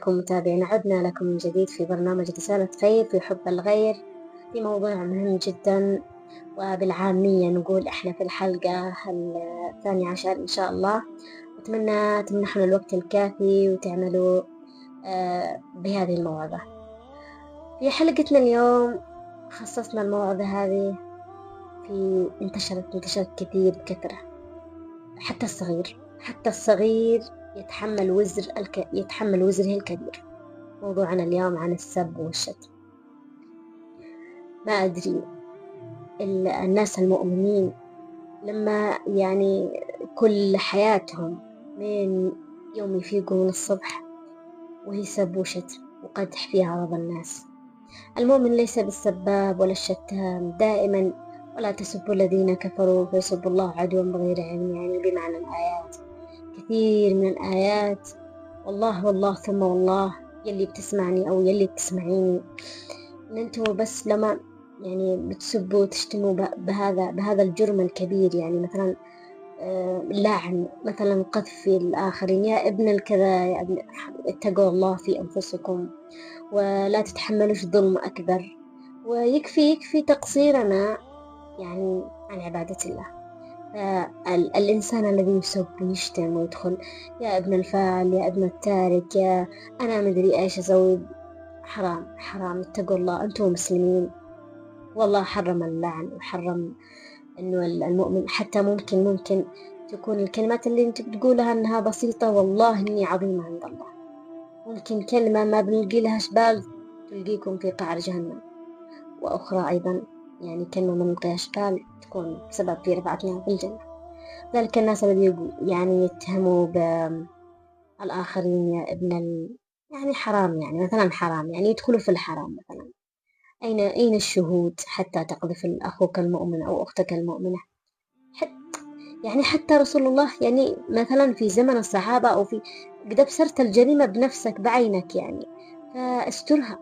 عليكم متابعينا، عدنا لكم من جديد في برنامج رسالة خير في حب الغير، في موضوع مهم جدا، وبالعامية نقول إحنا في الحلقة 12 إن شاء الله. أتمنى تمنحنا الوقت الكافي وتعملوا بهذه الموعظة. في حلقتنا اليوم خصصنا الموعظة هذه في انتشرت كثير بكثرة، حتى الصغير يتحمل وزره الكبير. موضوعنا اليوم عن السب والشتم. ما أدري الناس المؤمنين لما كل حياتهم من يوم يفيقوا من الصبح وهي سب وشتم وقدح في عرض الناس. المؤمن ليس بالسباب ولا الشتام دائما، ولا تسبوا الذين كفروا فيسبوا الله عدوا بغير علم، بمعنى الآيات. كثير من الآيات، والله ثم والله يلي بتسمعني أو يلي بتسمعيني، إن أنتوا بس لما بتسبوا وتشتموا بهذا الجرم الكبير، مثلا اللعن، مثلا قذف الآخرين، يا ابن الكذا، يا ابن، اتقوا الله في أنفسكم ولا تتحملوش ظلم أكبر، ويكفي تقصيرنا عن عبادة الله. الإنسان الذي يسب ويشتم ويدخل يا ابن الفاعل، يا ابن التارك، يا أنا مدري إيش أسوي، حرام اتقوا الله، أنتم مسلمين. والله حرم اللعن وحرم إنه المؤمن حتى ممكن تكون الكلمات اللي أنت بتقولها إنها بسيطة، والله إني عظيمة عند الله. ممكن كلمة ما بنلقي لها شبال تلقيكم في قعر جهنم، وأخرى أيضا كلمة ما نلقيها بال تكون سبب في رفعتنا في الجنة. ذلك الناس الذي يتهموا بالآخرين يا ابن حرام، مثلا حرام، يدخلوا في الحرام مثلا. أين الشهود حتى تقذف أخوك المؤمن أو أختك المؤمنة؟ حتى رسول الله مثلا في زمن الصحابة أو في قد أبصرت الجريمة بنفسك بعينك، فاسترها،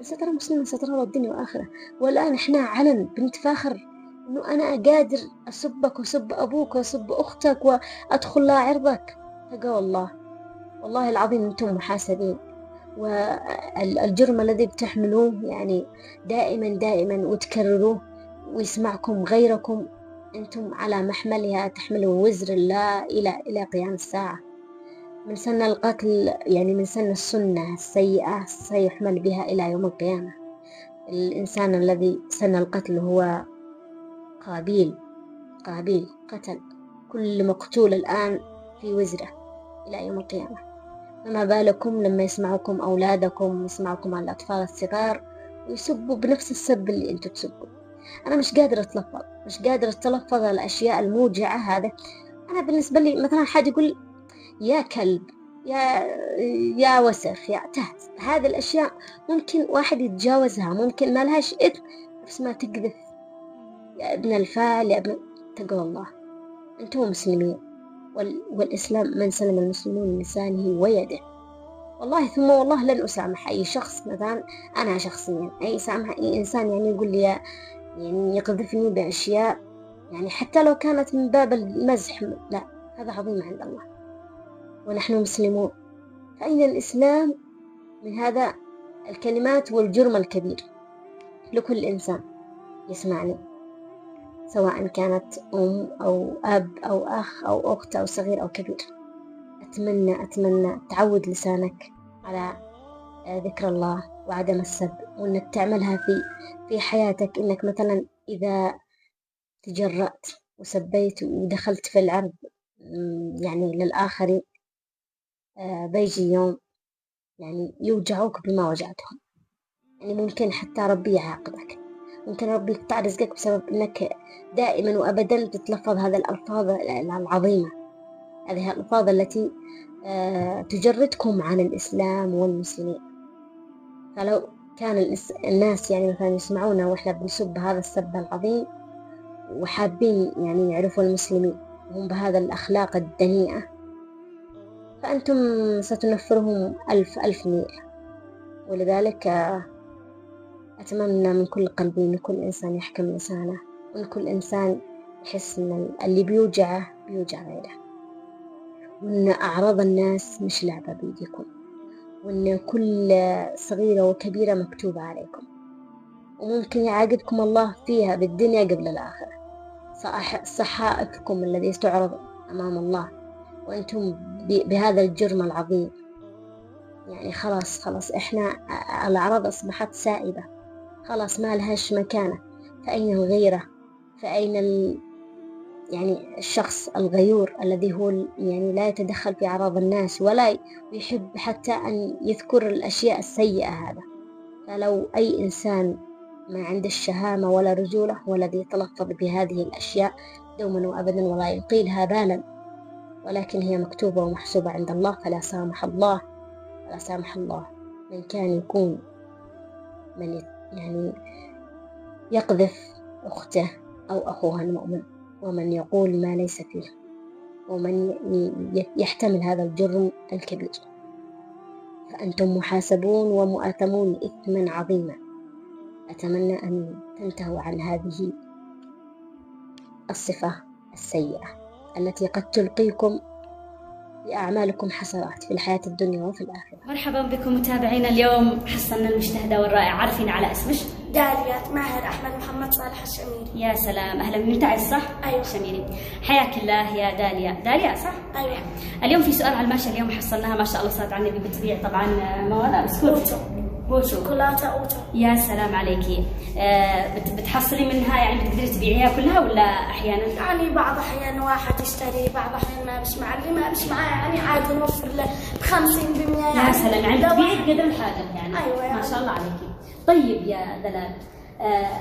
سترى مسلما سترى الدنيا والآخرة. والآن إحنا علن بنتفاخر إنه أنا قادر أسبك وأسب أبوك وأسب أختك وأدخل لا عرضك. تقوى الله، والله العظيم أنتم محاسبين، والجرم الذي بتحملوه دائما وتكرروه ويسمعكم غيركم، أنتم على محملها تحملوا وزر الله إلى قيام الساعة. من سن القتل من سن السنة السيئة سيحمل بها إلى يوم القيامة. الإنسان الذي سن القتل هو قابيل قتل كل مقتول الآن في وزره إلى يوم القيامة. فما بالكم لما يسمعكم أولادكم، يسمعكم على الأطفال الصغار ويسبوا بنفس السب اللي أنتوا تسبوا. أنا مش قادرة أتلفظ الأشياء الموجعة هذا. أنا بالنسبة لي مثلا حد يقول يا كلب، يا وسخ، يا تهز، هذه الأشياء ممكن واحد يتجاوزها، ممكن ما لهاش إثم، بس ما تقذف يا ابن الفاعل، يا ابن، تقوى الله، أنتم مسلمين، والإسلام من سلم المسلمون من لسانه ويده. والله ثم والله لن أسامح أي شخص، مثلا أنا شخصيا سامح أي إنسان يقول لي يقذفني بأشياء حتى لو كانت من باب المزح، لا، هذا عظيم عند الله ونحن مسلمون. فأين الإسلام من هذا الكلمات والجرم الكبير لكل إنسان يسمعني، سواء كانت أم أو أب أو أخ أو أخت أو صغير أو كبير. أتمنى تعود لسانك على ذكر الله وعدم السب، وأنك تعملها في حياتك، إنك مثلا إذا تجرأت وسبيت ودخلت في العرض للآخرين، بيجي يوم يوجعوك بما وجعتهم. ممكن حتى ربي يعاقبك، ممكن ربي يقطع رزقك بسبب أنك دائما وأبدا تتلفظ هذه الألفاظ العظيمة، هذه الألفاظ التي تجردكم عن الإسلام والمسلمين. فلو كان الناس مثلا يسمعونا وإحنا بنسب هذا السب العظيم وحابين يعرفوا المسلمين وهم بهذا الأخلاق الدنيئة، فأنتم ستنفرهم ألف نير. ولذلك أتمنى من كل قلبي أن كل إنسان يحكم لسانه، وأن كل إنسان يحس أن اللي بيوجع غيره، وأن أعراض الناس مش لعبة بيديكم، وإن كل صغيرة وكبيرة مكتوبة عليكم، وممكن يعاقبكم الله فيها بالدنيا قبل الآخرة. صحائفكم الذي تعرض أمام الله وأنتم بهذا الجرم العظيم. يعني خلاص إحنا الأعراض أصبحت سائبة، خلاص ما لهاش مكانة. فأين الغيرة؟ فأين يعني الشخص الغيور الذي هو يعني لا يتدخل في أعراض الناس ولا يحب حتى أن يذكر الأشياء السيئة هذا. فلو أي إنسان ما عنده الشهامة ولا رجولة هو الذي يتلفظ بهذه الأشياء دوما وأبدا ولا يلقي لها بالا، ولكن هي مكتوبة ومحسوبة عند الله. فلا سامح الله من كان يكون من يعني يقذف أخته أو أخوها المؤمن، ومن يقول ما ليس فيه، ومن يحتمل هذا الجرم الكبير. فأنتم محاسبون ومؤاثمون إثما عظيما. أتمنى أن تنتهوا عن هذه الصفة السيئة التي قد تلقيكم بأعمالكم حسرات في الحياة الدنيا وفي الآخرة. مرحبا بكم متابعينا. اليوم حصلنا المجتهدة والرائعة. عارفين على اسمش؟ داليا ماهر أحمد محمد صالح الشميري. يا سلام، أهلا من تعز صح؟ أيوة شميري. حياك الله يا داليا صح؟ أيوة. اليوم في سؤال على الماشية، اليوم حصلناها ما شاء الله صارت على النبي بتبيع طبعا مواد بسكوت بوتو شوكولاتة أوتو. يا سلام عليكي. بتحصلي منها يعني بتقدري تبيعيها كلها ولا أحيانا؟ يعني بعض أحيان واحد يشتري، بعض أحيان ما مش معاه يعني عادي نوفر له ب50%. يعني يا سلام، يعني بتبيعي قدر الحاجة يعني. أيوة يعني. ما شاء الله عليكي. طيب يا دلال،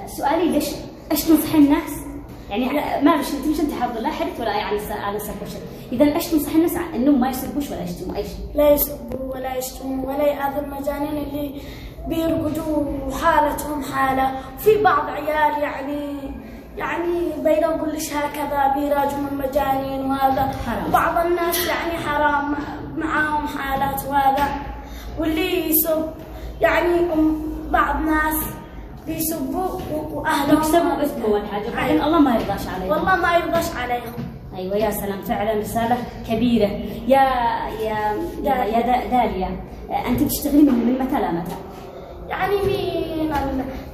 سؤالي ليش ايش تنصحي الناس؟ يعني ما مش انت حافظه لا حدث ولا يعني على سبوش. اذا ايش تنصحي الناس انهم ما يسبوش ولا يشتموا؟ ايش؟ لا يسبوا ولا يشتموا ولا يأذوا المجانين اللي بيرقدوا وحالتهم حالة. في بعض عيال يعني بينهم كلش هكذا بيراجموا المجانين وهذا حرام. بعض الناس يعني حرام معاهم حالات وهذا. واللي يسب يعني بعض ناس بيسبوا واهلهم يكسبوا اسمه والحاجه بعدين الله ما يرضاش عليهم. والله ما يرضاش عليهم. ايوه يا سلام، فعلا رساله كبيره. يا داليا، انت بتشتغلي من متى لمتى؟ يعني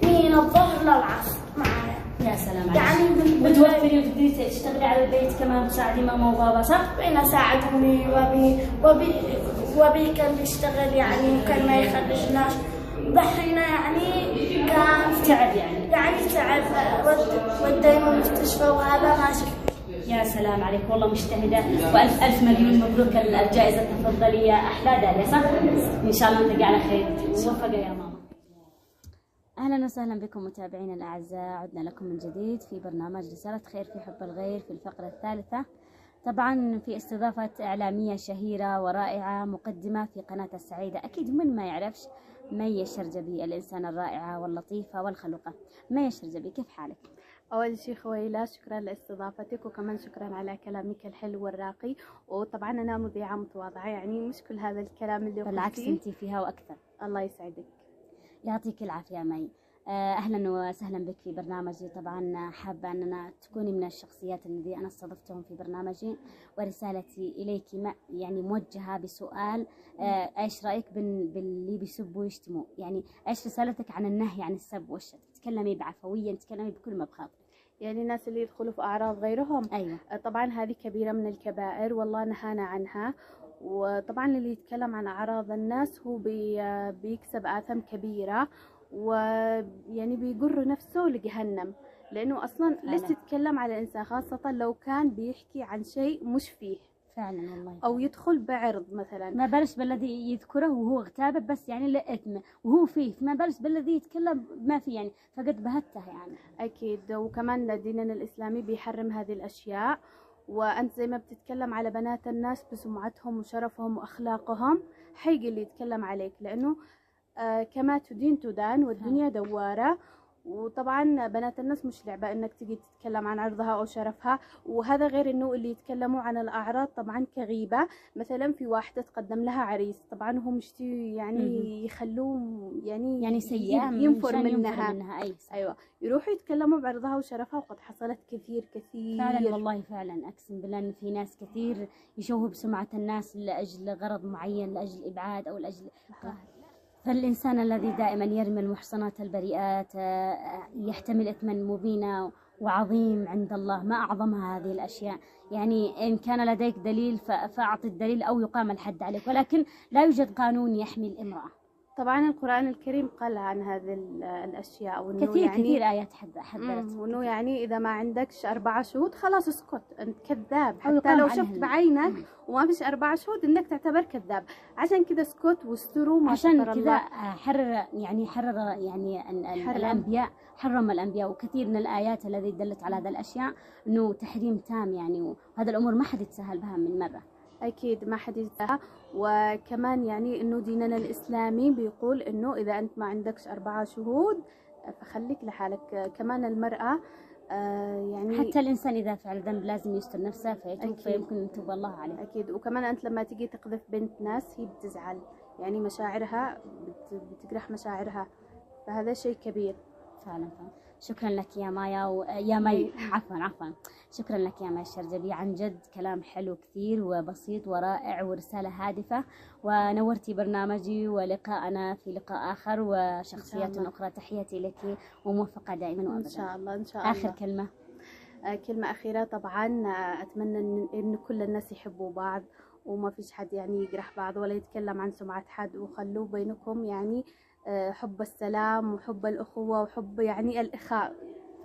من الظهر للعصر معايا. يا سلام يعني وتوفري وتقدري تشتغلي على البيت كمان تساعدي ماما وبابا صح؟ بين اساعدهم وبي كان بيشتغل يعني وكان ما يخرجناش. ضحينا يعني كان تعب يعني تعب ودينا المستشفى وهذا ماشي. يا سلام عليك، والله مجتهدة وألف ألف مليون مبروك الجائزة. تفضلي يا أحلى داليا صح؟ إن شاء الله نلقى على خير. موفقة يا ماما. أهلا وسهلا بكم متابعينا الأعزاء، عدنا لكم من جديد في برنامج رسالة خير في حب الغير في الفقرة الثالثة، طبعا في استضافة إعلامية شهيرة ورائعة مقدمة في قناة السعيدة. أكيد من ما يعرفش مي الشرجبي، الإنسانة الرائعة واللطيفة والخلوقة. مي الشرجبي، كيف حالك؟ أول شيء خويلة شكرا لاستضافتك، وكمان شكرا على كلامك الحلو والراقي. وطبعا أنا مذيعة متواضعة يعني مش كل هذا الكلام اللي بالعكس انت فيها وأكثر. الله يسعدك. يعطيك العافية مي. أهلا وسهلا بك في برنامجي. طبعا حابة أننا تكوني من الشخصيات الذي أنا استضفتهم في برنامجي، ورسالتي إليك يعني موجهة بسؤال. إيش رأيك باللي بيسبوا ويشتموا؟ يعني إيش رسالتك عن النهي عن السب والشتم؟ تكلمي بعفوية، تكلمي بكل ما بخاطرك. يعني الناس اللي يدخلوا في أعراض غيرهم، أيوة. طبعا هذه كبيرة من الكبائر والله نهانا عنها. وطبعا اللي يتكلم عن أعراض الناس هو بيكسب آثام كبيرة، ويعني بيجر نفسه لجهنم، لأنه أصلا ليش تتكلم على الإنسان خاصة لو كان بيحكي عن شيء مش فيه فعلا والله، أو يدخل بعرض مثلا. ما بالش بالذي يذكره وهو اغتاب بس يعني لإثمه وهو فيه، ما بالش بالذي يتكلم ما فيه يعني، فقد بهته يعني. أكيد. وكمان ديننا الإسلامي بيحرم هذه الأشياء. وأنت زي ما بتتكلم على بنات الناس بسمعتهم وشرفهم وأخلاقهم، حيجي اللي يتكلم عليك، لأنه كما تدين تدان، والدنيا دوارة. وطبعا بنات الناس مش لعبة انك تيجي تتكلم عن عرضها او شرفها. وهذا غير انه اللي يتكلموا عن الاعراض طبعا كغيبة. مثلا في واحدة تقدم لها عريس، طبعا هم مش يعني يخلوه يعني سيئة ينفر مشان منها. أي صح. ايوه، يروحوا يتكلموا بعرضها وشرفها، وقد حصلت كثير فعلا والله فعلا أقسم بالله إن في ناس كثير يشوهوا بسمعة الناس لأجل غرض معين، لأجل إبعاد أو لأجل قهر. فالإنسان الذي دائما يرمي المحصنات البريئات يحتمل إثما مبينا وعظيم عند الله. ما أعظمها هذه الأشياء. يعني إن كان لديك دليل فأعط الدليل أو يقام الحد عليك، ولكن لا يوجد قانون يحمي الامرأة. طبعا القرآن الكريم قال عن هذه الأشياء، وإنه كثير يعني كثير آيات حذرت. وإنه يعني إذا ما عندكش 4 شهود خلاص اسكت، أنت كذاب. أو حتى لو يقام شفت عليها بعينك وما فيش 4 شهود إنك تعتبر كذاب. عشان كذا اسكت واستروا ما عشان ستر كذا الله. حرر الأنبياء، حرم الأنبياء وكثير من الآيات التي دلت على هذه الأشياء إنه تحريم تام يعني. وهذا الأمور ما حد يتساهل بها من مرة. أكيد ما حد ينساها. وكمان يعني إنه ديننا الإسلامي بيقول إنه إذا أنت ما عندكش 4 شهود فخليك لحالك. كمان المرأة يعني حتى الإنسان إذا فعل ذنب لازم يستر نفسه فيتوب، أكيد. فيمكن يتوب الله عليه. أكيد. وكمان أنت لما تيجي تقذف بنت ناس هي بتزعل، يعني مشاعرها بتجرح مشاعرها، فهذا شيء كبير. فعلا. شكرا لك يا مايا يا مي عفوا شكرا لك يا مايا الشرجبي. عن جد كلام حلو كثير وبسيط ورائع ورسالة هادفة، ونورتي برنامجي ولقاءنا في لقاء آخر وشخصيات أخرى. تحياتي لك وموفقة دائما وأبدا. إن شاء الله إن شاء الله. آخر كلمة. كلمة أخيرة، طبعا أتمنى إن كل الناس يحبوا بعض وما فيش حد يعني يجرح بعض ولا يتكلم عن سمعة حد، وخلوا بينكم يعني حب السلام وحب الأخوة وحب يعني الإخاء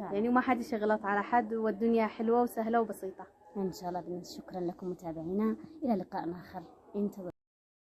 يعني وما حد يغلط على حد، والدنيا حلوة وسهلة وبسيطة إن شاء الله. شكرا لكم متابعينا، إلى لقاء آخر. انتظروا.